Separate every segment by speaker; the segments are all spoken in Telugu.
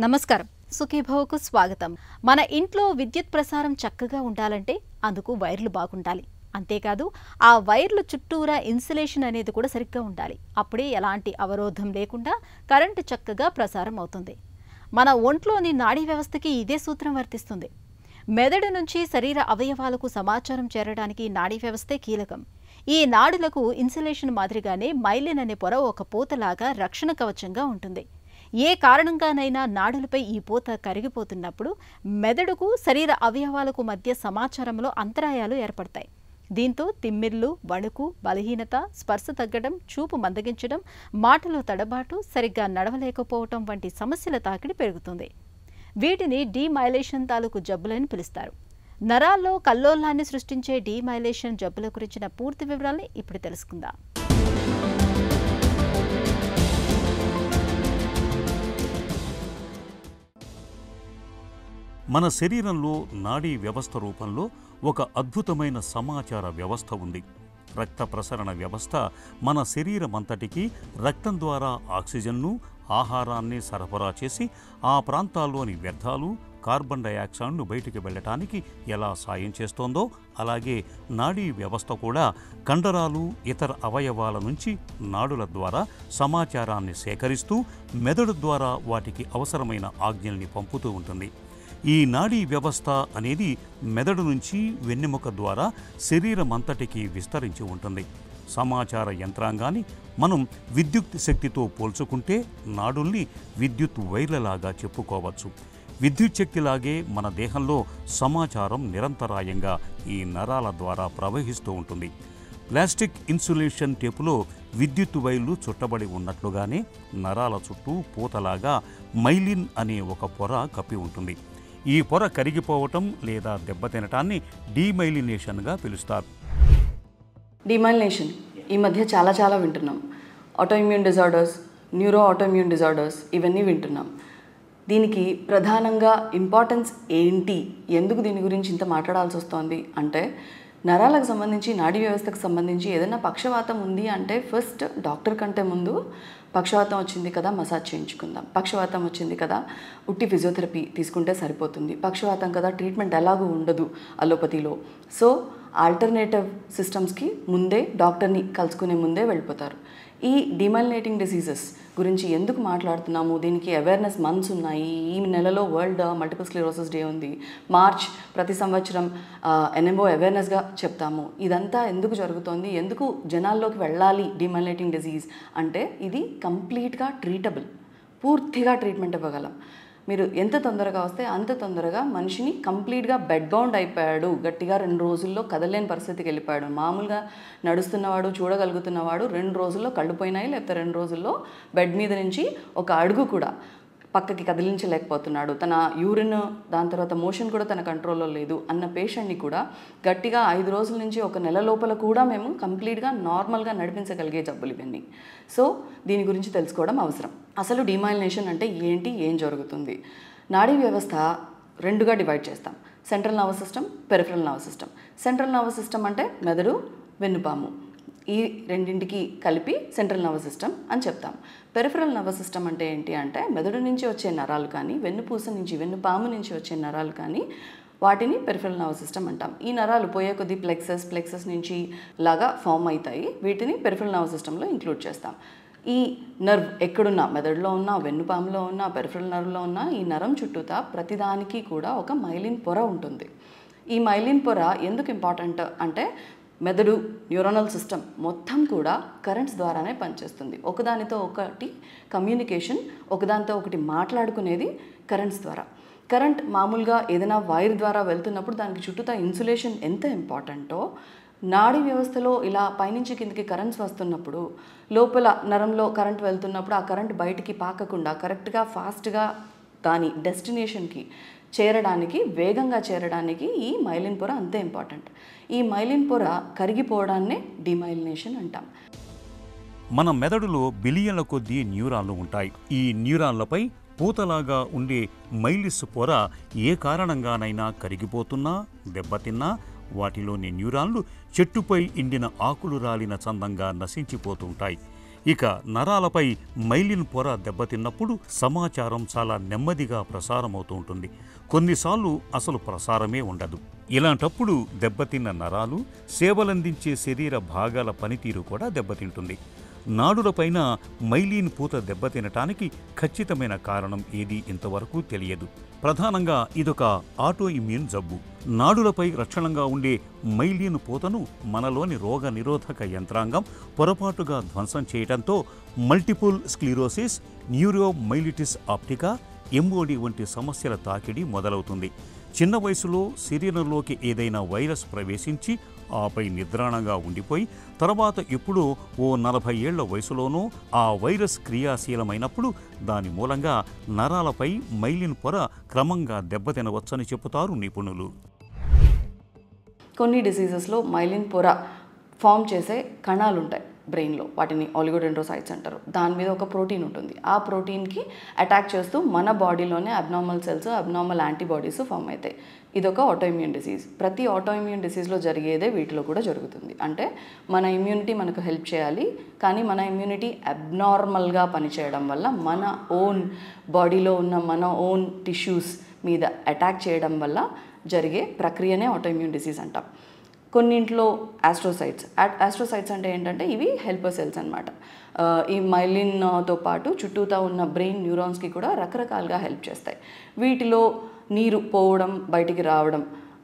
Speaker 1: నమస్కారం. సుఖీభవకు స్వాగతం. మన ఇంట్లో విద్యుత్ ప్రసారం చక్కగా ఉండాలంటే అందుకు వైర్లు బాగుండాలి. అంతేకాదు ఆ వైర్లు చుట్టూరా ఇన్సులేషన్ అనేది కూడా సరిగ్గా ఉండాలి. అప్పుడే ఎలాంటి అవరోధం లేకుండా కరెంటు చక్కగా ప్రసారం అవుతుంది. మన ఒంట్లోని నాడీ వ్యవస్థకి ఇదే సూత్రం వర్తిస్తుంది. మెదడు నుంచి శరీర అవయవాలకు సమాచారం చేరడానికి నాడీ వ్యవస్థే కీలకం. ఈ నాడులకు ఇన్సులేషన్ మాదిరిగానే మైలిన్ అనే పొర ఒక పూతలాగా రక్షణ కవచంగా ఉంటుంది. ఏ కారణంగానైనా నాడులపై ఈ పూత కరిగిపోతున్నప్పుడు మెదడుకు శరీర అవయవాలకు మధ్య సమాచారంలో అంతరాయాలు ఏర్పడతాయి. దీంతో తిమ్మిర్లు, వణుకు, బలహీనత, స్పర్శ తగ్గడం, చూపు మందగించడం, మాటలో తడబాటు, సరిగ్గా నడవలేకపోవటం వంటి సమస్యల తాకిడి పెరుగుతుంది. వీటిని డీమైలేషన్ తాలూకు జబ్బులని పిలుస్తారు. నరాల్లో కల్లోలాన్ని సృష్టించే డీమైలేషన్ జబ్బుల గురించిన పూర్తి వివరాల్ని ఇప్పుడు తెలుసుకుందాం.
Speaker 2: మన శరీరంలో నాడీ వ్యవస్థ రూపంలో ఒక అద్భుతమైన సమాచార వ్యవస్థ ఉంది. రక్త ప్రసరణ వ్యవస్థ మన శరీరమంతటికి రక్తం ద్వారా ఆక్సిజన్ను, ఆహారాన్ని సరఫరా చేసి ఆ ప్రాంతాల్లోని వ్యర్థాలు, కార్బన్ డయాక్సైడ్ను బయటికి వెళ్ళటానికి ఎలా సాయం చేస్తోందో అలాగే నాడీ వ్యవస్థ కూడా కండరాలు, ఇతర అవయవాల నుంచి నాడుల ద్వారా సమాచారాన్ని సేకరిస్తూ మెదడు ద్వారా వాటికి అవసరమైన ఆజ్ఞల్ని పంపుతూ ఉంటుంది. ఈ నాడీ వ్యవస్థ అనేది మెదడు నుంచి వెన్నెముక ద్వారా శరీరమంతటికి విస్తరించి ఉంటుంది. సమాచార యంత్రాంగాన్ని మనం విద్యుత్ శక్తితో పోల్చుకుంటే నాడుల్ని విద్యుత్ వైర్లలాగా చెప్పుకోవచ్చు. విద్యుత్ శక్తిలాగే మన దేహంలో సమాచారం నిరంతరాయంగా ఈ నరాల ద్వారా ప్రవహిస్తూ ఉంటుంది. ప్లాస్టిక్ ఇన్సులేషన్ టేపులో విద్యుత్ వైర్లు చుట్టబడి ఉన్నట్లుగానే నరాల చుట్టూ పూతలాగా మైలిన్ అనే ఒక పొర కప్పి ఉంటుంది. ఈ పొర కరిగిపోవటం లేదా దెబ్బతినటాన్ని డీమైలినేషన్గా పిలుస్తారు.
Speaker 3: డీమైలినేషన్ ఈ మధ్య చాలా వింటున్నాం. Autoimmune disorders, neuro autoimmune disorders ఇవన్నీ వింటున్నాం. దీనికి ప్రధానంగా ఇంపార్టెన్స్ ఏంటి, ఎందుకు దీని గురించి ఇంత మాట్లాడాల్సి వస్తోంది అంటే, నరాలకు సంబంధించి, నాడీ వ్యవస్థకు సంబంధించి ఏదైనా పక్షవాతం ఉంది అంటే ఫస్ట్ డాక్టర్ కంటే ముందు పక్షవాతం వచ్చింది కదా మసాజ్ చేయించుకుందాం, పక్షవాతం వచ్చింది కదా ఉట్టి ఫిజియోథెరపీ తీసుకుంటే సరిపోతుంది, పక్షవాతం కదా ట్రీట్మెంట్ ఎలాగూ ఉండదు అలోపతిలో. సో ఆల్టర్నేటివ్ సిస్టమ్స్కి ముందే డాక్టర్ని కలుసుకునే ముందే వెళ్ళిపోతారు. ఈ డిమైలినేటింగ్ డిసీజెస్ గురించి ఎందుకు మాట్లాడుతున్నాము, దీనికి అవేర్నెస్ మంత్స్ ఉన్నాయి. ఈ నెలలో వరల్డ్ మల్టిపుల్ స్క్లెరోసిస్ డే ఉంది. మార్చ్ ప్రతి సంవత్సరం ఎన్ఎంఓ అవేర్నెస్గా చెప్తాము. ఇదంతా ఎందుకు జరుగుతోంది, ఎందుకు జనాల్లోకి వెళ్ళాలి డిమైలినేటింగ్ డిసీజ్ అంటే, ఇది కంప్లీట్గా ట్రీటబుల్, పూర్తిగా ట్రీట్మెంట్ ఇవ్వగలం. మీరు ఎంత తొందరగా వస్తే అంత తొందరగా మనిషిని కంప్లీట్గా బెడ్ బౌండ్ అయిపోయాడు, గట్టిగా 2 రోజుల్లో కదలేని పరిస్థితికి వెళ్ళిపోయాడు. మామూలుగా నడుస్తున్నవాడు, చూడగలుగుతున్నవాడు 2 రోజుల్లో కళ్ళు పోయినాయి, లేకపోతే 2 రోజుల్లో బెడ్ మీద నుంచి ఒక అడుగు కూడా పక్కకి కదిలించలేకపోతున్నాడు, తన యూరిన్ దాని తర్వాత మోషన్ కూడా తన కంట్రోల్లో లేదు అన్న పేషెంట్ని కూడా గట్టిగా 5 రోజుల నుంచి 1 నెల లోపల కూడా మేము కంప్లీట్గా నార్మల్గా నడిపించగలిగే జబ్బులు ఇవన్నీ. సో దీని గురించి తెలుసుకోవడం అవసరం. అసలు డీమైలినేషన్ అంటే ఏంటి, ఏం జరుగుతుంది? నాడీ వ్యవస్థ 2గా డివైడ్ చేస్తాం. Central nervous system, peripheral nervous system. Central nervous system అంటే మెదడు, వెన్నుపాము, ఈ రెండింటికి కలిపి సెంట్రల్ నర్వస్ సిస్టమ్ అని చెప్తాం. పెరిఫరల్ నర్వస్ సిస్టమ్ అంటే ఏంటి అంటే, మెదడు నుంచి వచ్చే నరాలు కానీ, వెన్నుపూస నుంచి, వెన్నుపాము నుంచి వచ్చే నరాలు కానీ వాటిని పెరిఫరల్ నర్వస్ సిస్టమ్ అంటాం. ఈ నరాలు పోయే కొద్ది ప్లెక్సస్ నుంచి లాగా ఫామ్ అవుతాయి. వీటిని పెరిఫరల్ నర్వస్ సిస్టంలో ఇంక్లూడ్ చేస్తాం. ఈ నర్వ్ ఎక్కడున్నా, మెదడులో ఉన్నా, వెన్నుపాములో ఉన్నా, పెరిఫరల్ నర్వ్లో ఉన్నా, ఈ నరం చుట్టూతా ప్రతిదానికి కూడా ఒక మైలిన్ పొర ఉంటుంది. ఈ మైలిన్ పొర ఎందుకు ఇంపార్టెంట్ అంటే, మెదడు న్యూరోనల్ సిస్టమ్ మొత్తం కూడా కరెంట్స్ ద్వారానే పనిచేస్తుంది. ఒకదానితో ఒకటి కమ్యూనికేషన్, ఒకదానితో ఒకటి మాట్లాడుకునేది కరెంట్స్ ద్వారా. కరెంట్ మామూలుగా ఏదైనా వైర్ ద్వారా వెళ్తున్నప్పుడు దానికి చుట్టూతా ఇన్సులేషన్ ఎంత ఇంపార్టెంటో, నాడీ వ్యవస్థలో ఇలా పైనుంచి కిందకి కరెంట్స్ వస్తున్నప్పుడు, లోపల నరంలో కరెంట్ వెళ్తున్నప్పుడు ఆ కరెంట్ బయటికి పాకకుండా కరెక్ట్గా ఫాస్ట్గా దాని డెస్టినేషన్కి చేరడానికి, వేగంగా చేరడానికి ఈ మైలిన్ పొర అంతే ఇంపార్టెంట్. ఈ మైలిన్ పొర కరిగిపోవడాన్నే డీమైలినేషన్ అంటాం.
Speaker 2: మన మెదడులో బిలియన్ల కొద్దీ న్యూరాన్లు ఉంటాయి. ఈ న్యూరాన్లపై పూతలాగా ఉండే మైలిస్ పొర ఏ కారణంగానైనా కరిగిపోతున్నా, దెబ్బతిన్నా వాటిలోని న్యూరాన్లు చెట్టుపై ఎండిన ఆకులు రాలిన చందంగా నశించిపోతుంటాయి. ఇక నరాలపై మైలిన్ పొర దెబ్బతిన్నప్పుడు సమాచారం చాలా నెమ్మదిగా ప్రసారమవుతూ ఉంటుంది. కొన్నిసార్లు అసలు ప్రసారమే ఉండదు. ఇలాంటప్పుడు దెబ్బతిన్న నరాలు, సేవలందించే శరీర భాగాల పనితీరు కూడా దెబ్బతింటుంది. నాడులపైన మైలిన్ పూత దెబ్బతినటానికి ఖచ్చితమైన కారణం ఏదీ ఇంతవరకు తెలియదు. ప్రధానంగా ఇదొక ఆటో ఇమ్యూన్ జబ్బు. నాడులపై రక్షణంగా ఉండే మైలిన్ పూతను మనలోని రోగ నిరోధక యంత్రాంగం పొరపాటుగా ధ్వంసం చేయడంతో multiple sclerosis, neuromyelitis optica, MOD వంటి సమస్యల తాకిడి మొదలవుతుంది. చిన్న వయసులో శరీరంలోకి ఏదైనా వైరస్ ప్రవేశించి ఆపై నిద్రాణంగా ఉండిపోయి తర్వాత ఎప్పుడో ఓ 40 ఏళ్ల వయసులోనూ ఆ వైరస్ క్రియాశీలమైనప్పుడు దాని మూలంగా నరాలపై మైలిన్ పొర క్రమంగా దెబ్బతినవచ్చని చెబుతారు నిపుణులు.
Speaker 3: కొన్ని డిసీజెస్లో మైలిన్ పొర ఫామ్ చేసే కణాలు ఉంటాయి బ్రెయిన్లో, వాటిని ఆలిగోడెండ్రోసైట్స్ అంటారు. దాని మీద ఒక ప్రోటీన్ ఉంటుంది. ఆ ప్రోటీన్కి అటాక్ చేస్తూ మన బాడీలోనే abnormal cells, abnormal antibodies form అవుతాయి. ఇదొక ఆటోఇమ్యూన్ డిసీజ్. ప్రతి ఆటోఇమ్యూన్ డిసీజ్లో జరిగేదే వీటిలో కూడా జరుగుతుంది. అంటే మన ఇమ్యూనిటీ మనకు హెల్ప్ చేయాలి, కానీ మన ఇమ్యూనిటీ అబ్నార్మల్గా పనిచేయడం వల్ల మన ఓన్ బాడీలో ఉన్న మన ఓన్ టిష్యూస్ మీద అటాక్ చేయడం వల్ల జరిగే ప్రక్రియనే ఆటోఇమ్యూన్ డిసీజ్ అంటాం. కొన్నింట్లో ఆస్ట్రోసైట్స్ అంటే ఏంటంటే ఇవి హెల్పర్ సెల్స్ అనమాట. ఈ మైలిన్తో పాటు చుట్టూతా ఉన్న బ్రెయిన్ న్యూరాన్స్కి కూడా రకరకాలుగా హెల్ప్ చేస్తాయి. వీటిలో నీరు పోవడం, బయటికి రావడం,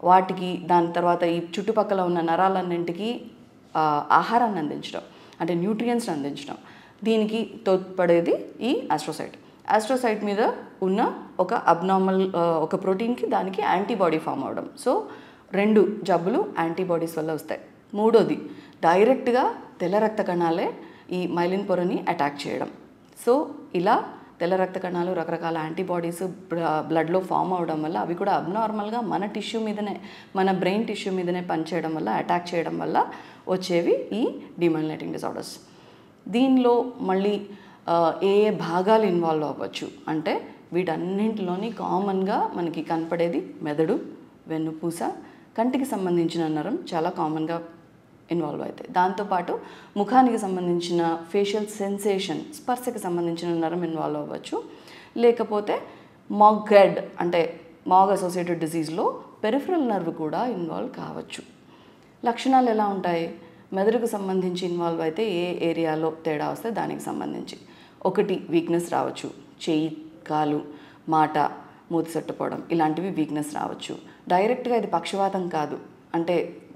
Speaker 3: వాటికి దాని తర్వాత ఈ చుట్టుపక్కల ఉన్న నరాలన్నింటికి ఆహారాన్ని అందించడం, అంటే న్యూట్రియంట్స్ని అందించడం, దీనికి తోడ్పడేది ఈ ఆస్ట్రోసైట్ మీద ఉన్న ఒక ప్రోటీన్కి దానికి యాంటీబాడీ ఫామ్ అవడం. సో 2 జబ్బులు యాంటీబాడీస్ వల్ల వస్తాయి. మూడోది డైరెక్ట్గా తెల్ల రక్త కణాలే ఈ మైలిన్ పొరని అటాక్ చేయడం. సో ఇలా తెల్ల రక్త కణాలు రకరకాల యాంటీబాడీస్ బ్లడ్లో ఫామ్ అవడం వల్ల అవి కూడా అబ్నార్మల్గా మన టిష్యూ మీదనే, మన బ్రెయిన్ టిష్యూ మీదనే పనిచేయడం వల్ల, అటాక్ చేయడం వల్ల వచ్చేవి ఈ డీమైలినేటింగ్ డిజార్డర్స్. దీనిలో మళ్ళీ ఏ భాగాలు ఇన్వాల్వ్ అవ్వచ్చు అంటే వీటన్నింటిలోని కామన్గా మనకి కనపడేది మెదడు, వెన్నుపూస, కంటికి సంబంధించిన నరం చాలా కామన్గా ఇన్వాల్వ్ అవుతాయి. దాంతోపాటు ముఖానికి సంబంధించిన ఫేషియల్ సెన్సేషన్, స్పర్శకి సంబంధించిన నరం ఇన్వాల్వ్ అవ్వచ్చు. లేకపోతే మాగ్ హెడ్ అంటే మాగ్ అసోసియేటెడ్ డిసీజ్లో పెరిఫరల్ నర్వ్ కూడా ఇన్వాల్వ్ కావచ్చు. లక్షణాలు ఎలా ఉంటాయి? మెదడుకు సంబంధించి ఇన్వాల్వ్ అయితే ఏ ఏరియాలో తేడా వస్తే దానికి సంబంధించి ఒకటి వీక్నెస్ రావచ్చు, చెయ్యి, కాలు, మాట, మూతి సట్టుపోవడం, ఇలాంటివి వీక్నెస్ రావచ్చు. డైరెక్ట్గా ఇది పక్షవాతం కాదు, అంటే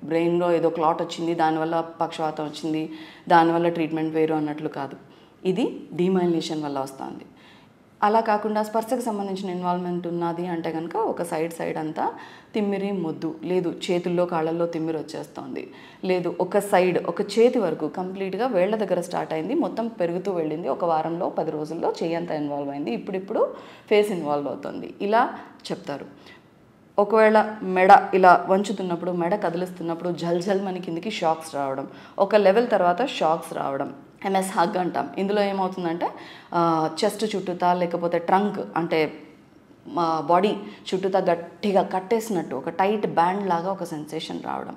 Speaker 3: బ్రెయిన్లో ఏదో క్లాట్ వచ్చింది దానివల్ల పక్షవాతం వచ్చింది, దానివల్ల ట్రీట్మెంట్ వేరు అన్నట్లు కాదు. ఇది డీమైలినేషన్ వల్ల వస్తుంది. అలా కాకుండా స్పర్శకు సంబంధించిన ఇన్వాల్వ్మెంట్ ఉన్నది అంటే కనుక ఒక సైడ్ అంతా తిమ్మిరి, మొద్దు, లేదు చేతుల్లో కాళ్ళల్లో తిమ్మిరి వచ్చేస్తుంది, లేదు ఒక చేతి వరకు కంప్లీట్గా వేళ్ల దగ్గర స్టార్ట్ అయింది, మొత్తం పెరుగుతూ వెళ్ళింది, ఒక వారంలో 10 రోజుల్లో చెయ్యి అంతా ఇన్వాల్వ్ అయింది, ఇప్పుడు ఫేస్ ఇన్వాల్వ్ అవుతుంది, ఇలా చెప్తారు. ఒకవేళ మెడ ఇలా వంచుతున్నప్పుడు, మెడ కదిలిస్తున్నప్పుడు జల్ మన కిందికి షాక్స్ రావడం, ఒక లెవెల్ తర్వాత షాక్స్ రావడం, MS హగ్ అంటాం. ఇందులో ఏమవుతుందంటే చెస్ట్ చుట్టూతా లేకపోతే ట్రంక్ అంటే బాడీ చుట్టూతా గట్టిగా కట్టేసినట్టు ఒక టైట్ బ్యాండ్ లాగా ఒక సెన్సేషన్ రావడం,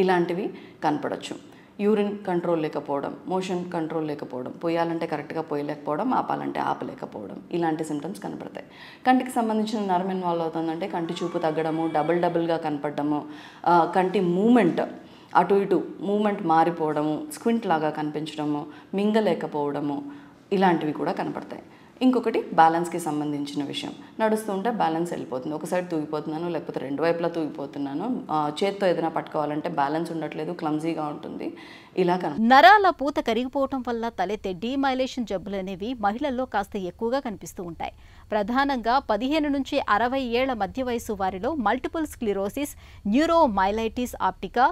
Speaker 3: ఇలాంటివి కనపడచ్చు. యూరిన్ కంట్రోల్ లేకపోవడం, మోషన్ కంట్రోల్ లేకపోవడం, పోయాలంటే కరెక్ట్గా పోయలేకపోవడం, ఆపాలంటే ఆపలేకపోవడం, ఇలాంటి సిమ్టమ్స్ కనపడతాయి. కంటికి సంబంధించిన నరం ఇన్వాల్వ్ అవుతుందంటే కంటి చూపు తగ్గడము, డబుల్గా కనపడము, కంటి మూమెంట్ అటు ఇటు మూమెంట్ మారిపోవడము, స్క్వింట్ లాగా కనిపించడము, మింగలేకపోవడము, ఇలాంటివి కూడా కనపడతాయి. ఇంకొకటి బ్యాలెన్స్కి సంబంధించిన విషయం. నడుస్తుంటే బ్యాలెన్స్ వెళ్ళిపోతుంది, ఒక సైడ్ తూగిపోతున్నాను, లేకపోతే 2 వైపులా తూగిపోతున్నాను, చేత్తో ఏదైనా పట్టుకోవాలంటే బ్యాలెన్స్ ఉండట్లేదు, క్లమ్జీగా ఉంటుంది, ఇలా
Speaker 1: నరాల పూత కరిగిపోవటం వల్ల తలెత్తే డీమైలేషన్ జబ్బులు అనేవి మహిళల్లో కాస్త ఎక్కువగా కనిపిస్తూ ఉంటాయి. ప్రధానంగా 15 నుంచి 60 ఏళ్ల మధ్య వయసు వారిలో మల్టిపుల్ స్క్లిరోసిస్, న్యూరోమైలైటిస్ ఆప్టికా,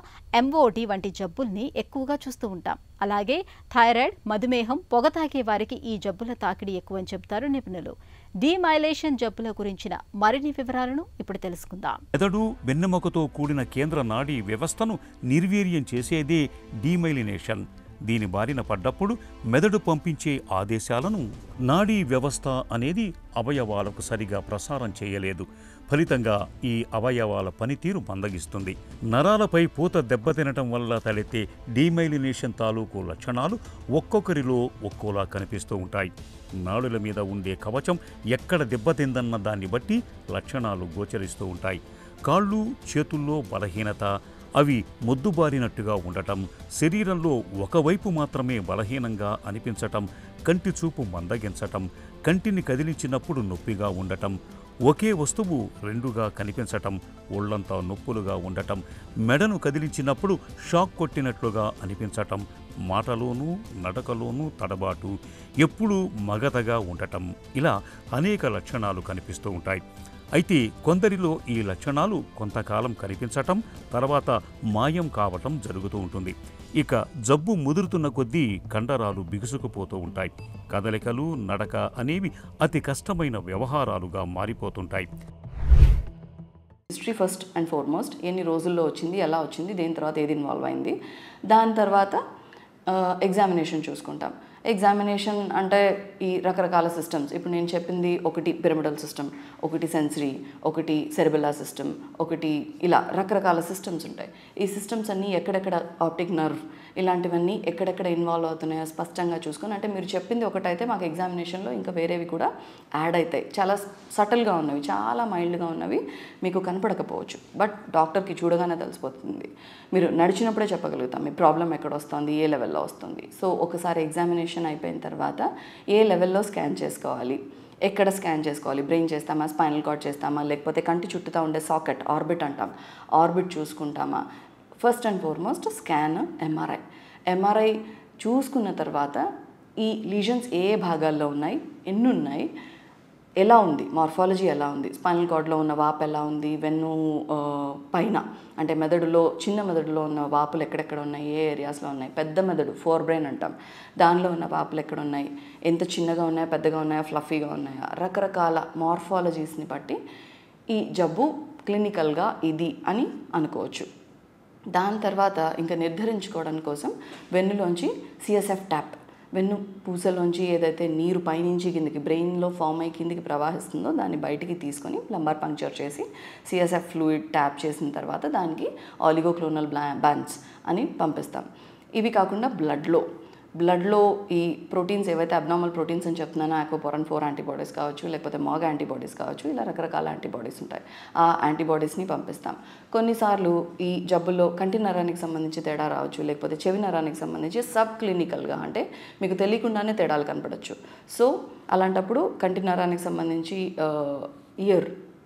Speaker 1: MOD వంటి జబ్బుల్ని ఎక్కువగా చూస్తూ ఉంటాం. అలాగే థైరాయిడ్, మధుమేహం, పొగ తాగే వారికి ఈ జబ్బుల తాకిడి ఎక్కువని చెబుతారు నిపుణులు. డీమైలేషన్ జబ్బుల గురించిన మరిన్ని వివరాలను ఇప్పుడు తెలుసుకుందాం.
Speaker 2: మెదడు, వెన్నెముకతో కూడిన కేంద్ర నాడీ వ్యవస్థను నిర్వీర్యం చేసేదే డీమైలినేషన్. దీని బారిన పడ్డప్పుడు మెదడు పంపించే ఆదేశాలను నాడీ వ్యవస్థ అనేది అవయవాలకు సరిగా ప్రసారం చేయలేదు. ఫలితంగా ఈ అవయవాల పనితీరు మందగిస్తుంది. నరాలపై పూత దెబ్బతినటం వల్ల తలెత్తే డీమైలినేషన్ తాలూకు లక్షణాలు ఒక్కొక్కరిలో ఒక్కోలా కనిపిస్తూ ఉంటాయి. నాడుల మీద ఉండే కవచం ఎక్కడ దెబ్బతిందన్న దాన్ని బట్టి లక్షణాలు గోచరిస్తూ ఉంటాయి. కాళ్ళు చేతుల్లో బలహీనత, అవి మొద్దుబారినట్టుగా ఉండటం, శరీరంలో ఒకవైపు మాత్రమే బలహీనంగా అనిపించటం, కంటి చూపు మందగించటం, కంటిని కదిలించినప్పుడు నొప్పిగా ఉండటం, ఒకే వస్తువు రెండుగా కనిపించటం, ఒళ్లంతా నొప్పులుగా ఉండటం, మెడను కదిలించినప్పుడు షాక్ కొట్టినట్లుగా అనిపించటం, మాటలోనూ నడకలోనూ తడబాటు, ఎప్పుడూ మగతగా ఉండటం, ఇలా అనేక లక్షణాలు కనిపిస్తూ ఉంటాయి. అయితే కొందరిలో ఈ లక్షణాలు కొంతకాలం కనిపించటం, తర్వాత మాయం కావటం జరుగుతూ ఉంటుంది. ఇక జబ్బు ముదురుతున్న కొద్దీ కండరాలు బిగుసుకుపోతూ ఉంటాయి. కదలికలు, నడక అనేవి అతి కష్టమైన వ్యవహారాలుగా మారిపోతుంటాయి.
Speaker 3: హిస్టరీ ఫస్ట్ అండ్ ఫార్మోస్ట్, ఎన్ని రోజుల్లో వచ్చింది, ఎలా వచ్చింది, దేని తర్వాత ఏది ఇన్వాల్వ్ అయింది, దాని తర్వాత ఎగ్జామినేషన్ చూసుకుంటాం. ఎగ్జామినేషన్ అంటే ఈ రకరకాల సిస్టమ్స్, ఇప్పుడు నేను చెప్పింది ఒకటి పిరమిడల్ సిస్టమ్, ఒకటి సెన్సరీ, ఒకటి సెరిబెల్లా సిస్టమ్, ఒకటి ఇలా రకరకాల సిస్టమ్స్ ఉంటాయి. ఈ సిస్టమ్స్ అన్నీ ఎక్కడెక్కడ, ఆప్టిక్ నర్వ్ ఇలాంటివన్నీ ఎక్కడెక్కడ ఇన్వాల్వ్ అవుతున్నాయో స్పష్టంగా చూసుకొని, అంటే మీరు చెప్పింది ఒకటైతే మాకు ఎగ్జామినేషన్లో ఇంకా వేరేవి కూడా యాడ్ అవుతాయి. చాలా సటిల్గా ఉన్నవి, చాలా మైల్డ్గా ఉన్నవి మీకు కనపడకపోవచ్చు, బట్ డాక్టర్కి చూడగానే తెలిసిపోతుంది. మీరు నడిచినప్పుడే చెప్పగలుగుతాం మీ ప్రాబ్లం ఎక్కడ వస్తుంది, ఏ లెవెల్లో వస్తుంది. సో ఒకసారి ఎగ్జామినేషన్ అయిపోయిన తర్వాత ఏ లెవెల్లో స్కాన్ చేసుకోవాలి, ఎక్కడ స్కాన్ చేసుకోవాలి, బ్రెయిన్ చేస్తామా, స్పైనల్ కార్డ్ చేస్తామా, లేకపోతే కంటి చుట్టూతా ఉండే సాకెట్, ఆర్బిట్ అంటాం, ఆర్బిట్ చూసుకుంటామా. First and foremost scan, MRI చూసుకున్న తర్వాత ఈ లీజన్స్ ఏ భాగాల్లో ఉన్నాయి, ఎన్ని ఉన్నాయి, ఎలా ఉంది, మార్ఫాలజీ ఎలా ఉంది, స్పైనల్ కార్డ్లో ఉన్న వాపు ఎలా ఉంది, వెన్ను పైన అంటే మెదడులో, చిన్న మెదడులో ఉన్న వాపులు ఎక్కడెక్కడ ఉన్నాయి, ఏ ఏరియాస్లో ఉన్నాయి, పెద్ద మెదడు ఫోర్ బ్రెయిన్ అంటాం, దానిలో ఉన్న వాపులు ఎక్కడ ఉన్నాయి, ఎంత చిన్నగా ఉన్నాయా, పెద్దగా ఉన్నాయా, ఫ్లఫీగా ఉన్నాయా, రకరకాల మార్ఫాలజీస్ని బట్టి ఈ జబ్బు క్లినికల్గా ఇది అని అనుకోవచ్చు. దాని తర్వాత ఇంకా నిర్ధారించుకోవడం కోసం వెన్నులోంచి సిఎస్ఎఫ్ ట్యాప్, వెన్ను పూసలోంచి ఏదైతే నీరు పైనుంచి కిందికి బ్రెయిన్లో ఫామ్ అయ్యి కిందికి ప్రవహిస్తుందో దాన్ని బయటికి తీసుకొని లంబార్ పంక్చర్ చేసి సిఎస్ఎఫ్ ఫ్లూయిడ్ ట్యాప్ చేసిన తర్వాత దానికి ఆలిగోక్లోనల్ బ్యాండ్స్ అని పంపిస్తాం. ఇవి కాకుండా బ్లడ్లో ఈ ప్రోటీన్స్ ఏవైతే అబ్నార్మల్ ప్రోటీన్స్ అని చెప్తున్నానో, ఆక్వాపోరన్ 4 యాంటీబాడీస్ కావచ్చు, లేకపోతే మాగ్ యాంటీబాడీస్ కావచ్చు, ఇలా రకరకాల యాంటీబాడీస్ ఉంటాయి. ఆ యాంటీబాడీస్ని పంపిస్తాం. కొన్నిసార్లు ఈ జబ్బుల్లో కంటి నరానికి సంబంధించి తేడా రావచ్చు, లేకపోతే చెవి నరానికి సంబంధించి సబ్ క్లినికల్గా అంటే మీకు తెలియకుండానే తేడాలు కనపడవచ్చు. సో అలాంటప్పుడు కంటి నరానికి సంబంధించి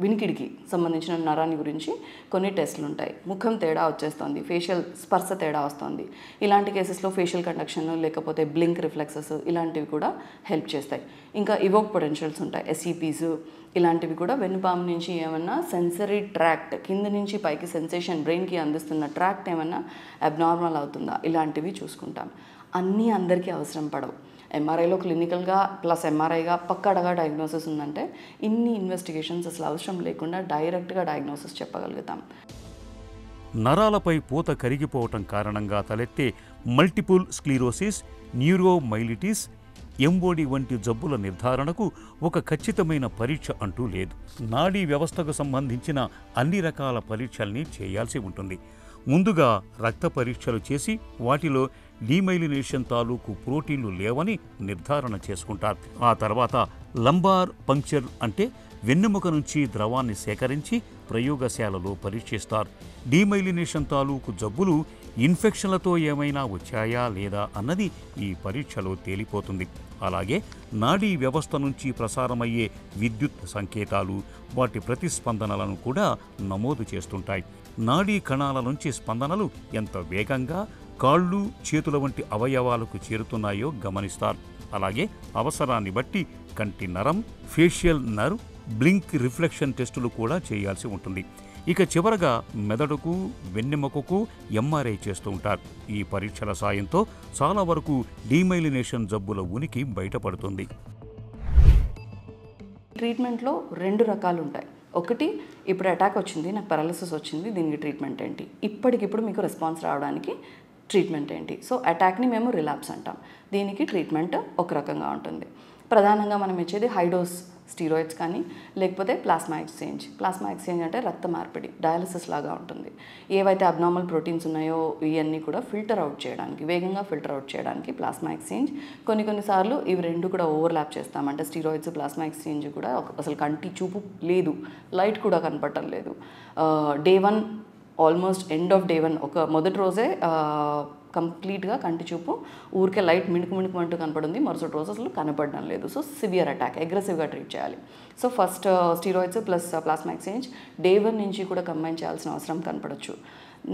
Speaker 3: వినికిడికి సంబంధించిన నరాన్ని గురించి కొన్ని టెస్టులు ఉంటాయి. ముఖం తేడా వచ్చేస్తుంది, ఫేషియల్ స్పర్శ తేడా వస్తుంది, ఇలాంటి కేసెస్లో ఫేషియల్ కండక్షన్ లేకపోతే బ్లింక్ రిఫ్లెక్సెస్ ఇలాంటివి కూడా హెల్ప్ చేస్తాయి. ఇంకా ఇవోక్ పొటెన్షియల్స్ ఉంటాయి, ఎస్ఈపీస్, ఇలాంటివి కూడా వెన్నుపాము నుంచి ఏమన్నా సెన్సరీ ట్రాక్ట్ కింద నుంచి పైకి సెన్సేషన్ బ్రెయిన్కి అందిస్తున్న ట్రాక్ట్ ఏమన్నా అబ్నార్మల్ అవుతుందా, ఇలాంటివి చూసుకుంటాం. అన్నీ అందరికీ అవసరం పడవు. ఎంఆర్ఐలో క్లినికల్గా ప్లస్ ఎంఆర్ఐగా పక్కడగా డయాగ్నోసిస్ ఉందంటే ఇన్ని ఇన్వెస్టిగేషన్స్ అసలు అవసరం లేకుండా డైరెక్ట్గా డయాగ్నోసిస్ చెప్పగలుగుతాం.
Speaker 2: నరాలపై పూత కరిగిపోవటం కారణంగా తలెత్తే మల్టిపుల్ స్క్లీరోసిస్, న్యూరోమైలిటిస్, ఎంఓడి వంటి జబ్బుల నిర్ధారణకు ఒక ఖచ్చితమైన పరీక్ష అంటూ లేదు. నాడీ వ్యవస్థకు సంబంధించిన అన్ని రకాల పరీక్షల్ని చేయాల్సి ఉంటుంది. ముందుగా రక్త పరీక్షలు చేసి వాటిలో డీమైలినేషన్ తాలూకు ప్రోటీన్లు లేవని నిర్ధారణ చేసుకుంటారు. ఆ తర్వాత లంబార్ పంక్చర్ అంటే వెన్నెముక నుంచి ద్రవాన్ని సేకరించి ప్రయోగశాలలో పరీక్షిస్తారు. డీమైలినేషన్ తాలూకు జబ్బులు ఇన్ఫెక్షన్లతో ఏమైనా వచ్చాయా లేదా అన్నది ఈ పరీక్షలో తేలిపోతుంది. అలాగే నాడీ వ్యవస్థ నుంచి ప్రసారమయ్యే విద్యుత్ సంకేతాలు, వాటి ప్రతిస్పందనలను కూడా నమోదు చేస్తుంటాయి. నాడీ కణాల నుంచి స్పందనలు ఎంత వేగంగా కాళ్ళు, చేతుల వంటి అవయవాలకు చేరుతున్నాయో గమనిస్తారు. అలాగే అవసరాన్ని బట్టి కంటి నరం, ఫేషియల్ నర్వ్, బ్లింక్ రిఫ్లెక్షన్ టెస్టులు కూడా చేయాల్సి ఉంటుంది. ఇక చివరగా మెదడుకు, వెన్నెముకకు ఎంఆర్ఐ చేస్తూ ఉంటారు. ఈ పరీక్షల సాయంతో చాలా వరకు డీమైలినేషన్ జబ్బుల ఉనికి బయటపడుతుంది.
Speaker 3: ట్రీట్మెంట్లో 2 రకాలు ఉంటాయి. ఒకటి, ఇప్పుడు అటాక్ వచ్చింది, నాకు పారాలిసిస్ వచ్చింది, దీనికి ట్రీట్మెంట్ ఏంటి, ఇప్పటికిప్పుడు మీకు రెస్పాన్స్ రావడానికి ట్రీట్మెంట్ ఏంటి. సో అటాక్ని మేము రిలాప్స్ అంటాం. దీనికి ట్రీట్మెంట్ ఒక రకంగా ఉంటుంది. ప్రధానంగా మనం ఇచ్చేది హై డోస్ స్టీరాయిడ్స్ కానీ లేకపోతే ప్లాస్మా ఎక్స్చేంజ్. ప్లాస్మా ఎక్స్చేంజ్ అంటే రక్త మార్పిడి, డయాలసిస్ లాగా ఉంటుంది. ఏవైతే అబ్నార్మల్ ప్రోటీన్స్ ఉన్నాయో ఇవన్నీ కూడా ఫిల్టర్ అవుట్ చేయడానికి, వేగంగా ఫిల్టర్ అవుట్ చేయడానికి ప్లాస్మా ఎక్స్చేంజ్. కొన్నిసార్లు ఇవి రెండు కూడా ఓవర్లాప్ చేస్తాం. అంటే స్టీరాయిడ్స్, ప్లాస్మా ఎక్స్చేంజ్ కూడా అసలు కంటి చూపు లేదు, లైట్ కూడా కనపడటం లేదు. Day 1 almost end of day 1 ఒక మొదటి రోజే కంప్లీట్గా కంటి చూపు ఊరికే లైట్ మిణుకుమంటూ కనపడింది, మరుసటి రోజు అసలు కనపడడం లేదు. సో సివియర్ అటాక్, అగ్రెసివ్గా ట్రీట్ చేయాలి. So first steroids plus plasma exchange day 1 నుంచి కూడా కంబైన్ చేయాల్సిన అవసరం కనపడవచ్చు.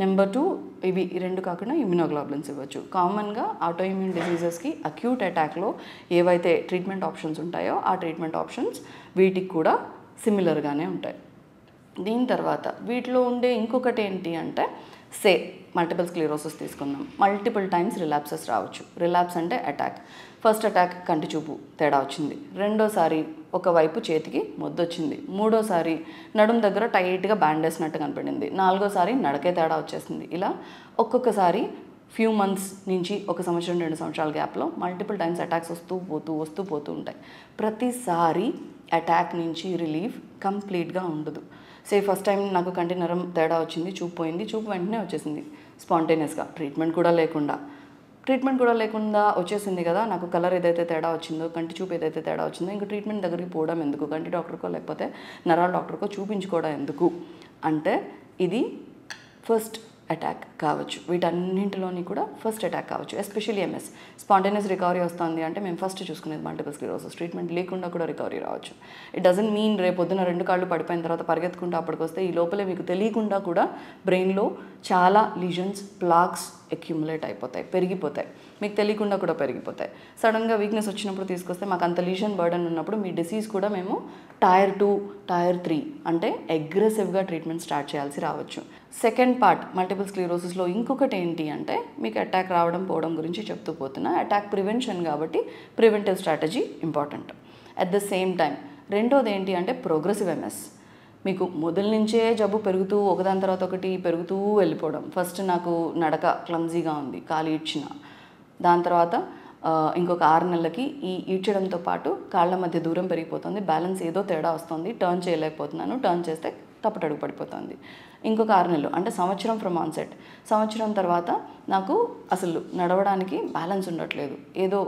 Speaker 3: నెంబర్ 2 ఇవి రెండు కాకుండా ఇమ్యునోగ్లోబులిన్స్ ఇవ్వచ్చు. కామన్గా ఆటోఇమ్యూన్ డిసీజెస్కి అక్యూట్ అటాక్లో ఏవైతే ట్రీట్మెంట్ ఆప్షన్స్ ఉంటాయో ఆ ట్రీట్మెంట్ ఆప్షన్స్ వీటికి కూడా సిమిలర్గానే ఉంటాయి. దీని తర్వాత వీటిలో ఉండే ఇంకొకటి ఏంటి అంటే మల్టిపుల్ స్క్లెరోసిస్ తీసుకుందాం. మల్టిపుల్ టైమ్స్ రిలాప్సెస్ రావచ్చు. రిలాప్స్ అంటే అటాక్. ఫస్ట్ అటాక్ కంటి చూపు తేడా వచ్చింది, రెండోసారి ఒకవైపు చేతికి మొద్దొచ్చింది, మూడోసారి నడుం దగ్గర టైట్గా బ్యాండ్ వేసినట్టు కనపడింది, నాలుగోసారి నడకే తేడా వచ్చేసింది. ఇలా ఒక్కొక్కసారి ఫ్యూ మంత్స్ నుంచి 1 సంవత్సరం 2 సంవత్సరాల గ్యాప్లో మల్టిపుల్ టైమ్స్ అటాక్స్ వస్తూ పోతూ ఉంటాయి. ప్రతిసారి అటాక్ నుంచి రిలీఫ్ కంప్లీట్గా ఉండదు. ఫస్ట్ టైం నాకు కంటి నరం తేడా వచ్చింది, చూపు పోయింది, చూపు వెంటనే వచ్చేసింది స్పాంటేనియస్గా, ట్రీట్మెంట్ కూడా లేకుండా వచ్చేసింది కదా. నాకు కలర్ ఏదైతే తేడా వచ్చిందో, కంటి చూపు ఏదైతే తేడా వచ్చిందో, ఇంకా ట్రీట్మెంట్ దగ్గరికి పోవడం ఎందుకు, కంటి డాక్టర్కో లేకపోతే నరాల డాక్టర్కో చూపించుకోవడం ఎందుకు అంటే ఇది ఫస్ట్ అటాక్ కావచ్చు. వీటన్నింటిలోని కూడా ఫస్ట్ అటాక్ కావచ్చు. ఎస్పెషల్లీ ఎంఎస్ స్పాంటేనియస్ రికవరీ వస్తుంది అంటే మేము ఫస్ట్ చూసుకునేది మల్టిపుల్ స్క్లెరోసిస్. ట్రీట్మెంట్ లేకుండా కూడా రికవరీ రావచ్చు. ఇట్ డజంట్ మీన్ రేపొద్దున 2 కాళ్ళు పడిపోయిన తర్వాత పరిగెత్తుకుంటూ అప్పటికి వస్తే ఈ లోపలే మీకు తెలియకుండా కూడా బ్రెయిన్లో చాలా లీజన్స్, ప్లాక్స్ అక్యుములేట్ అయిపోతాయి, పెరిగిపోతాయి, మీకు తెలియకుండా కూడా పెరిగిపోతాయి. సడన్గా వీక్నెస్ వచ్చినప్పుడు తీసుకొస్తే మాకు అంత లీజన్ బర్డన్ ఉన్నప్పుడు మీ డిసీజ్ కూడా మేము టైర్ 2, టైర్ 3 అంటే అగ్రెసివ్గా ట్రీట్మెంట్ స్టార్ట్ చేయాల్సి రావచ్చు. సెకండ్ పార్ట్ మల్టిపుల్ స్క్లెరోసిస్లో ఇంకొకటి ఏంటి అంటే మీకు అటాక్ రావడం పోవడం గురించి చెప్తూ పోతున్నా. అటాక్ ప్రివెన్షన్ కాబట్టి preventive strategy important. At the same time రెండోది ఏంటి అంటే ప్రోగ్రెసివ్ ఎంఎస్. మీకు మొదల నుంచే జబ్బు పెరుగుతూ ఒకదాని తర్వాత ఒకటి పెరుగుతూ వెళ్ళిపోవడం. ఫస్ట్ నాకు నడక క్లమ్జీగా ఉంది, కాలు ఈడ్చిన, దాని తర్వాత ఇంకొక 6 నెలలకి ఈ ఈడ్చడంతో పాటు కాళ్ళ మధ్య దూరం పెరిగిపోతుంది, బ్యాలెన్స్ ఏదో తేడా వస్తుంది, టర్న్ చేయలేకపోతున్నాను, టర్న్ చేస్తే తప్పటడుగు పడిపోతుంది. ఇంకొక 6 నెలలు అంటే సంవత్సరం ఫ్రమ్ ఆన్సెట్. సంవత్సరం తర్వాత నాకు అసలు నడవడానికి బ్యాలెన్స్ ఉండట్లేదు, ఏదో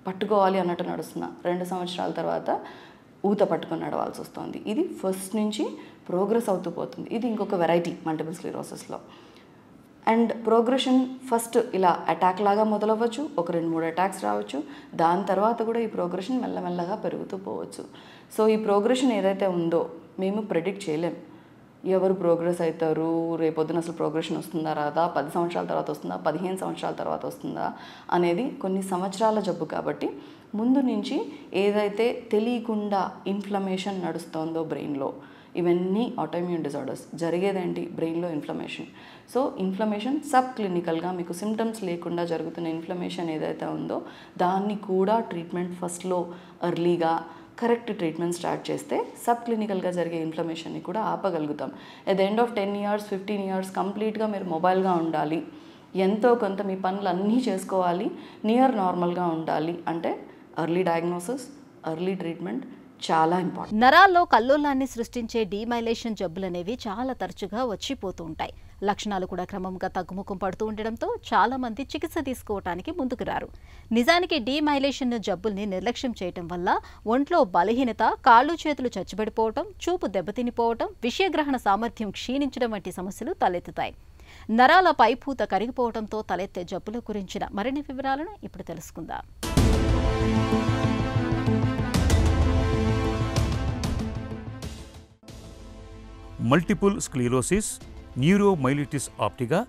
Speaker 3: పట్టుకోవాలి అన్నట్టు నడుస్తున్నా. 2 సంవత్సరాల తర్వాత ఊత పట్టుకొని నడవాల్సి వస్తుంది. ఇది ఫస్ట్ నుంచి ప్రోగ్రెస్ అవుతూ పోతుంది. ఇది ఇంకొక వెరైటీ మల్టిపుల్ స్క్లెరోసిస్లో. అండ్ ప్రోగ్రెషన్ ఫస్ట్ ఇలా అటాక్ లాగా మొదలవ్వచ్చు, ఒక 2-3 అటాక్స్ రావచ్చు, దాని తర్వాత కూడా ఈ ప్రోగ్రెషన్ మెల్లమెల్లగా పెరుగుతూ పోవచ్చు. సో ఈ ప్రోగ్రెషన్ ఏదైతే ఉందో మేము ప్రెడిక్ట్ చేయలేం. ఎవరు ప్రోగ్రెస్ అవుతారు, రేపొద్దున అసలు ప్రోగ్రెషన్ వస్తుందా రాదా, 10 సంవత్సరాల తర్వాత వస్తుందా, 15 సంవత్సరాల తర్వాత వస్తుందా అనేది కొన్ని సంవత్సరాల జబ్బు కాబట్టి ముందు నుంచి ఏదైతే తెలియకుండా ఇన్ఫ్లమేషన్ నడుస్తుందో బ్రెయిన్లో, ఇవన్నీ ఆటోఇమ్యూన్ డిజార్డర్స్. జరిగేదేంటి బ్రెయిన్లో ఇన్ఫ్లమేషన్. సో ఇన్ఫ్లమేషన్ సబ్ క్లినికల్గా మీకు సిమ్టమ్స్ లేకుండా జరుగుతున్న ఇన్ఫ్లమేషన్ ఏదైతే ఉందో దాన్ని కూడా ట్రీట్మెంట్ ఫస్ట్లో ఎర్లీగా కరెక్ట్ ట్రీట్మెంట్ స్టార్ట్ చేస్తే సబ్ క్లినికల్గా జరిగే ఇన్ఫ్లమేషన్ని కూడా ఆపగలుగుతాం. At the end of 10 years 15 years కంప్లీట్గా మీరు మొబైల్గా ఉండాలి, ఎంతో కొంత మీ పనులు అన్నీ చేసుకోవాలి, నియర్ నార్మల్గా ఉండాలి అంటే ఎర్లీ డయాగ్నోసిస్, ఎర్లీ ట్రీట్మెంట్ చాలా ఇంపార్టెంట్.
Speaker 1: నరాల్లో కల్లోలాన్ని సృష్టించే డీమైలేషన్ జబ్బులనేవి చాలా తరచుగా వచ్చిపోతూ ఉంటాయి. లక్షణాలు కూడా క్రమంగా తగ్గుముఖం పడుతూ ఉండడంతో చాలా మంది చికిత్స తీసుకోవటానికి ముందుకు రారు. నిజానికి డీమైలేషన్ జబ్బుల్ని నిర్లక్ష్యం చేయటం వల్ల ఒంట్లో బలహీనత, కాళ్ళు చేతులు చచ్చుబడిపోవటం, చూపు దెబ్బతినిపోవటం, విషయగ్రహణ సామర్థ్యం క్షీణించడం వంటి సమస్యలు తలెత్తుతాయి. నరాల పైపూత కరిగిపోవడంతో తలెత్తే జబ్బుల గురించిన మరిన్ని వివరాలను ఇప్పుడు తెలుసుకుందాం.
Speaker 2: మల్టిపుల్ స్క్లెరోసిస్, న్యూరోమైలిటిస్ ఆప్టిగా,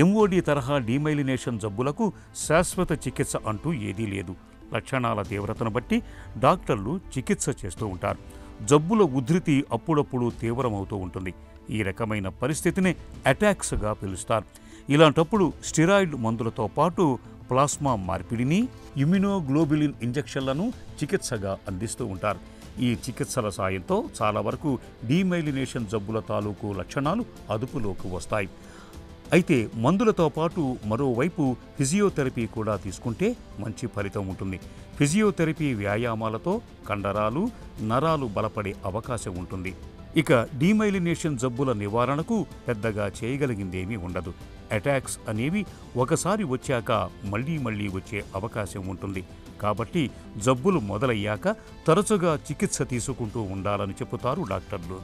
Speaker 2: ఎంఓడి తరహా డీమైలినేషన్ జబ్బులకు శాశ్వత చికిత్స అంటూ ఏదీ లేదు. లక్షణాల తీవ్రతను బట్టి డాక్టర్లు చికిత్స చేస్తూ ఉంటారు. జబ్బుల ఉధృతి అప్పుడప్పుడు తీవ్రమవుతూ ఉంటుంది. ఈ రకమైన పరిస్థితిని అటాక్స్గా పిలుస్తారు. ఇలాంటప్పుడు స్టెరాయిడ్ మందులతో పాటు ప్లాస్మా మార్పిడిని, ఇమ్యునోగ్లోబులిన్ ఇంజెక్షన్లను చికిత్సగా అందిస్తూ ఉంటారు. ఈ చికిత్సల సాయంతో చాలా వరకు డీమైలినేషన్ జబ్బుల తాలూకు లక్షణాలు అదుపులోకి వస్తాయి. అయితే మందులతో పాటు మరోవైపు ఫిజియోథెరపీ కూడా తీసుకుంటే మంచి ఫలితం ఉంటుంది. ఫిజియోథెరపీ వ్యాయామాలతో కండరాలు, నరాలు బలపడే అవకాశం ఉంటుంది. ఇక డీమైలినేషన్ జబ్బుల నివారణకు పెద్దగా చేయగలిగిందేమీ ఉండదు. అటాక్స్ అనేవి ఒకసారి వచ్చాక మళ్లీ మళ్లీ వచ్చే అవకాశం ఉంటుంది. కాబట్టి జబ్బులు మొదలయ్యాక తరచుగా చికిత్స తీసుకుంటూ ఉండాలని చెబుతారు డాక్టర్లు.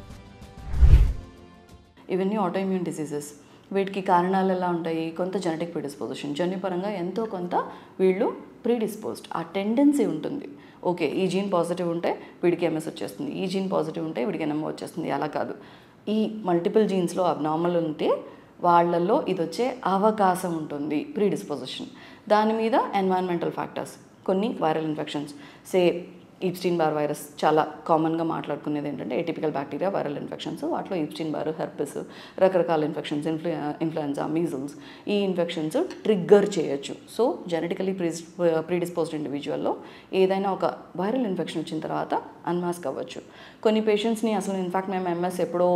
Speaker 3: ఇవన్నీ ఆటోఇమ్యూన్ డిసీజెస్. వీటికి కారణాలు ఎలా ఉంటాయి? కొంత జెనెటిక్ ప్రీడిస్పోజిషన్, జన్యుపరంగా ఎంతో కొంత వీళ్ళు ప్రీడిస్పోజ్డ్, ఆ టెండెన్సీ ఉంటుంది. ఓకే, ఈ జీన్ పాజిటివ్ ఉంటే వీడికి ఎంఎస్ వచ్చేస్తుంది, ఈ జీన్ పాజిటివ్ ఉంటే వీడికి ఎన్ఎంఓ వచ్చేస్తుంది. అలా కాదు, ఈ మల్టిపుల్ జీన్స్లో అబ్నార్మల్ ఉంటే వాళ్ళల్లో ఇది వచ్చే అవకాశం ఉంటుంది, ప్రీడిస్పోజిషన్. దాని మీద ఎన్వైరన్మెంటల్ ఫ్యాక్టర్స్, కొన్ని వైరల్ ఇన్ఫెక్షన్స్, సే ఈప్స్టీన్ బార్ వైరస్ చాలా కామన్గా మాట్లాడుకునేది ఏంటంటే ఏటిపికల్ బ్యాక్టీరియా వైరల్ ఇన్ఫెక్షన్స్. వాటిలో ఈప్స్టీన్ బార్, హెర్పిస్, రకరకాల ఇన్ఫెక్షన్స్, ఇన్ఫ్లుయెన్జా, మీజిల్స్, ఈ ఇన్ఫెక్షన్స్ ట్రిగ్గర్ చేయొచ్చు. సో జెనెటికలీ ప్రీడిస్పోజ్డ్ ఇండివిజువల్లో ఏదైనా ఒక వైరల్ ఇన్ఫెక్షన్ వచ్చిన తర్వాత అన్మాస్క్ అవ్వచ్చు. కొన్ని పేషెంట్స్ని అసలు ఇన్ఫాక్ట్ మేము ఎంఎస్ ఎప్పుడో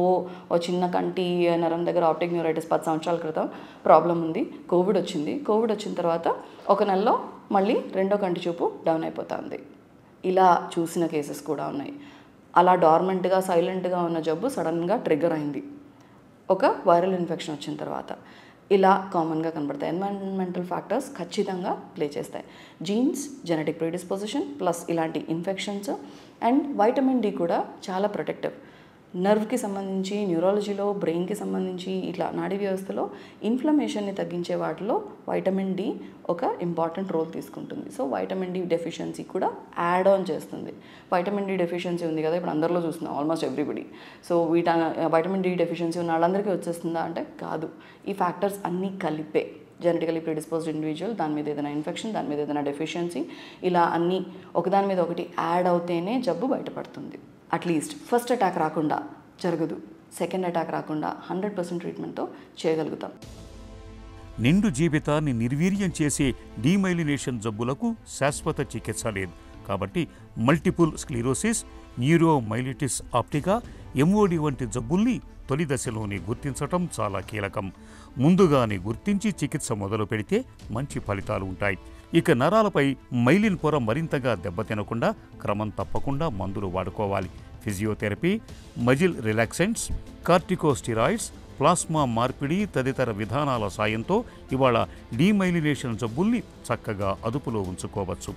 Speaker 3: ఓ చిన్న కంటి నరం దగ్గర ఆప్టిక్ న్యూరైటిస్ 10 సంవత్సరాల క్రితం ప్రాబ్లం ఉంది, కోవిడ్ వచ్చింది. కోవిడ్ వచ్చిన తర్వాత ఒక నెలలో మళ్ళీ రెండో కంటి చూపు డౌన్ అయిపోతుంది. ఇలా చూసిన కేసెస్ కూడా ఉన్నాయి. అలా డార్మెంట్గా సైలెంట్గా ఉన్న జబ్బు సడన్గా ట్రిగ్గర్ అయింది ఒక వైరల్ ఇన్ఫెక్షన్ వచ్చిన తర్వాత. ఇలా కామన్గా కనబడతాయి. ఎన్వైరన్మెంటల్ ఫ్యాక్టర్స్ ఖచ్చితంగా ప్లే చేస్తాయి. జీన్స్, జెనెటిక్ ప్రీడిస్పోజిషన్ ప్లస్ ఇలాంటి ఇన్ఫెక్షన్స్. అండ్ వైటమిన్ డి కూడా చాలా ప్రొటెక్టివ్. నర్వ్కి సంబంధించి, న్యూరాలజీలో, బ్రెయిన్కి సంబంధించి, ఇట్లా నాడీ వ్యవస్థలో ఇన్ఫ్లమేషన్ని తగ్గించే వాటిలో వైటమిన్ డి ఒక ఇంపార్టెంట్ రోల్ తీసుకుంటుంది. సో వైటమిన్ డి డెఫిషియన్సీ కూడా యాడ్ ఆన్ చేస్తుంది. వైటమిన్ డి డెఫిషియన్సీ ఉంది కదా, ఇప్పుడు అందరిలో చూస్తున్నాం, almost everybody. So vitamin D deficiency ఉన్న వాళ్ళందరికీ వచ్చేస్తుందా అంటే కాదు. ఈ ఫ్యాక్టర్స్ అన్నీ కలిపే జెనెటికలీ ప్రీడిస్పోజ్డ్ ఇండివిజువల్, దాని మీద ఏదైనా ఇన్ఫెక్షన్, దాని మీద ఏదైనా డెఫిషియన్సీ, ఇలా అన్నీ ఒకదాని మీద ఒకటి యాడ్ అవుతేనే జబ్బు బయటపడుతుంది. అట్లీస్ట్ ఫస్ట్ అటాక్ రాకుండా జరగదు, సెకండ్ అటాక్ రాకుండా 100% ట్రీట్మెంట్తో చేయగలుగుతాం.
Speaker 2: నిండు జీవితాన్ని నిర్వీర్యం చేసే డీమైలినేషన్ జబ్బులకు శాశ్వత చికిత్స లేదు. కాబట్టి multiple sclerosis, neuromyelitis optica, MOD వంటి జబ్బుల్ని తొలి దశలోనే గుర్తించటం చాలా కీలకం. ముందుగానే గుర్తించి చికిత్స మొదలు పెడితే మంచి ఫలితాలు ఉంటాయి. ఇక నరాలపై మైలిన్ పొర మరింతగా దెబ్బతినకుండా క్రమం తప్పకుండా మందులు వాడుకోవాలి. Physiotherapy, muscle relaxants, corticosteroids, plasma మార్పిడి తదితర విధానాల సాయంతో ఇవాళ డీమైలినేషన్ జబ్బుల్ని చక్కగా అదుపులో ఉంచుకోవచ్చు.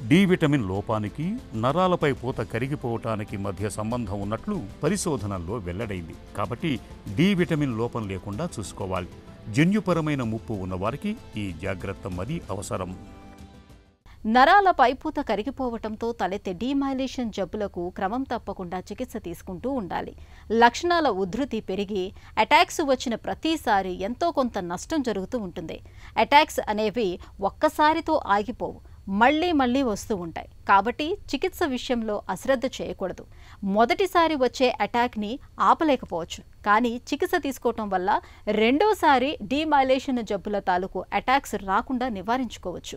Speaker 2: డి విటమిన్ లోపానికి నరాలపై పూత కరిగిపోవటానికి మధ్య సంబంధం ఉన్నట్లు పరిశోధనల్లో వెల్లడైంది. కాబట్టి డి విటమిన్ లోపం లేకుండా చూసుకోవాలి. జన్యుపరమైన ముప్పు ఉన్నవారికి ఈ జాగ్రత్త మరీ అవసరం.
Speaker 1: నరాల పైపూత కరిగిపోవటంతో తలెత్తే డీమైలేషన్ జబ్బులకు క్రమం తప్పకుండా చికిత్స తీసుకుంటూ ఉండాలి. లక్షణాల ఉధృతి పెరిగి అటాక్స్ వచ్చిన ప్రతిసారి ఎంతో కొంత నష్టం జరుగుతూ ఉంటుంది. అటాక్స్ అనేవి ఒక్కసారితో ఆగిపోవు, మళ్లీ మళ్లీ వస్తూ ఉంటాయి. కాబట్టి చికిత్స విషయంలో అశ్రద్ధ చేయకూడదు. మొదటిసారి వచ్చే అటాక్ని ఆపలేకపోవచ్చు, కానీ చికిత్స తీసుకోవటం వల్ల రెండోసారి డీమైలేషన్ జబ్బుల తాలూకు అటాక్స్ రాకుండా నివారించుకోవచ్చు.